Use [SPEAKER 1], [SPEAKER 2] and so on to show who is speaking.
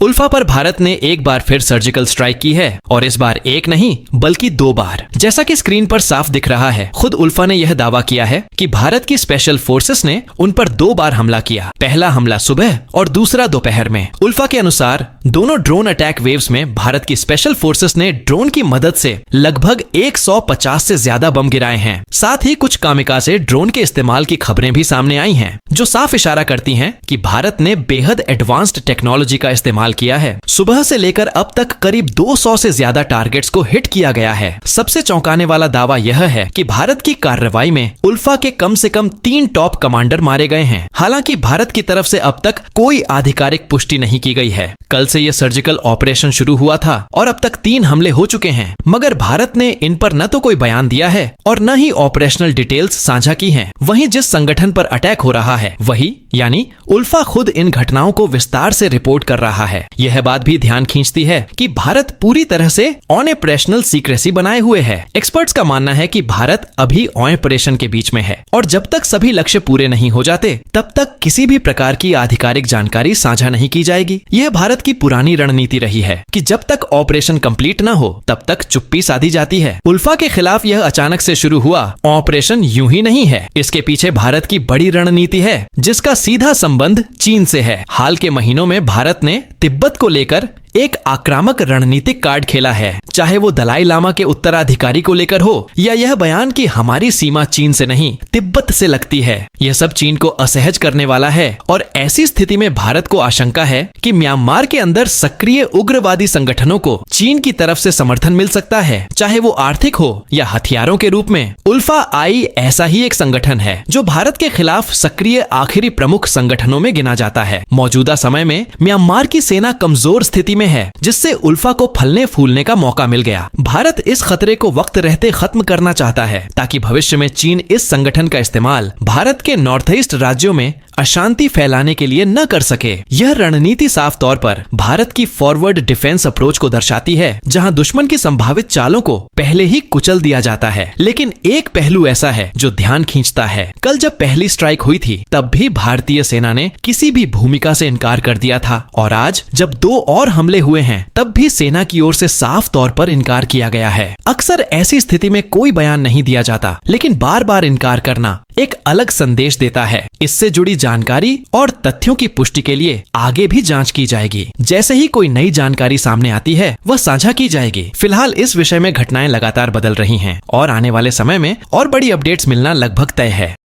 [SPEAKER 1] उल्फा पर भारत ने एक बार फिर सर्जिकल स्ट्राइक की है और इस बार एक नहीं बल्कि 2 बार। जैसा कि स्क्रीन पर साफ दिख रहा है, खुद उल्फा ने यह दावा किया है कि भारत की स्पेशल फोर्सेस ने उन पर 2 बार हमला किया। पहला हमला सुबह और दूसरा दोपहर में। उल्फा के अनुसार दोनों ड्रोन अटैक वेव्स में भारत की स्पेशल फोर्सेस ने ड्रोन की मदद से लगभग 150 से ज्यादा बम गिराए हैं। साथ ही कुछ कामिकाज़े ड्रोन के इस्तेमाल की खबरें भी सामने आई हैं, जो साफ इशारा करती हैं कि भारत ने बेहद एडवांस्ड टेक्नोलॉजी का इस्तेमाल किया है। सुबह से लेकर अब तक करीब 200 से ज्यादा टारगेट्स को हिट किया गया है। सबसे चौंकाने वाला दावा यह है कि भारत की कार्रवाई में उल्फा के कम से कम 3 टॉप कमांडर मारे गए हैं। हालांकि भारत की तरफ से अब तक कोई आधिकारिक पुष्टि नहीं की गई है। कल से यह सर्जिकल ऑपरेशन शुरू हुआ था और अब तक 3 हमले हो चुके हैं, मगर भारत ने इन पर न तो कोई बयान दिया है और न ही ऑपरेशनल डिटेल्स साझा की हैं। वहीं जिस संगठन पर अटैक हो रहा है वही यानी उल्फा खुद इन घटनाओं को विस्तार से रिपोर्ट कर रहा है। यह बात भी ध्यान खींचती है कि भारत पूरी तरह से ऑपरेशनल सीक्रेसी बनाए हुए है। एक्सपर्ट्स का मानना है कि भारत अभी ऑपरेशन के बीच में है और जब तक सभी लक्ष्य पूरे नहीं हो जाते तब तक किसी भी प्रकार की आधिकारिक जानकारी साझा नहीं की जाएगी। यह भारत की पुरानी रणनीति रही है कि जब तक ऑपरेशन कंप्लीट न हो तब तक चुप्पी साधी जाती है। उल्फा के खिलाफ यह अचानक से शुरू हुआ ऑपरेशन यूं ही नहीं है। इसके पीछे भारत की बड़ी रणनीति है, जिसका सीधा संबंध चीन से है। हाल के महीनों में भारत ने तिब्बत को लेकर एक आक्रामक रणनीतिक कार्ड खेला है, चाहे वो दलाई लामा के उत्तराधिकारी को लेकर हो या यह बयान कि हमारी सीमा चीन से नहीं तिब्बत से लगती है। यह सब चीन को असहज करने वाला है और ऐसी स्थिति में भारत को आशंका है कि म्यांमार के अंदर सक्रिय उग्रवादी संगठनों को चीन की तरफ से समर्थन मिल सकता है, चाहे वो आर्थिक हो या हथियारों के रूप में। उल्फा आई ऐसा ही एक संगठन है जो भारत के खिलाफ सक्रिय आखिरी प्रमुख संगठनों में गिना जाता है। मौजूदा समय में म्यांमार की सेना कमजोर स्थिति में है, जिससे उल्फा को फलने फूलने का मौका मिल गया। भारत इस खतरे को वक्त रहते खत्म करना चाहता है ताकि भविष्य में चीन इस संगठन का इस्तेमाल भारत के नॉर्थ ईस्ट राज्यों में अशांति फैलाने के लिए न कर सके। यह रणनीति साफ तौर पर भारत की फॉरवर्ड डिफेंस अप्रोच को दर्शाती है, जहां दुश्मन की संभावित चालों को पहले ही कुचल दिया जाता है। लेकिन एक पहलू ऐसा है जो ध्यान खींचता है। कल जब पहली स्ट्राइक हुई थी तब भी भारतीय सेना ने किसी भी भूमिका से इनकार कर दिया था और आज जब 2 और हमले हुए हैं तब भी सेना की ओर से साफ तौर पर इनकार किया गया है। अक्सर ऐसी स्थिति में कोई बयान नहीं दिया जाता, लेकिन बार बार इनकार करना एक अलग संदेश देता है। इससे जुड़ी जानकारी और तथ्यों की पुष्टि के लिए आगे भी जांच की जाएगी। जैसे ही कोई नई जानकारी सामने आती है वह साझा की जाएगी। फिलहाल इस विषय में घटनाएं लगातार बदल रही हैं और आने वाले समय में और बड़ी अपडेट्स मिलना लगभग तय है।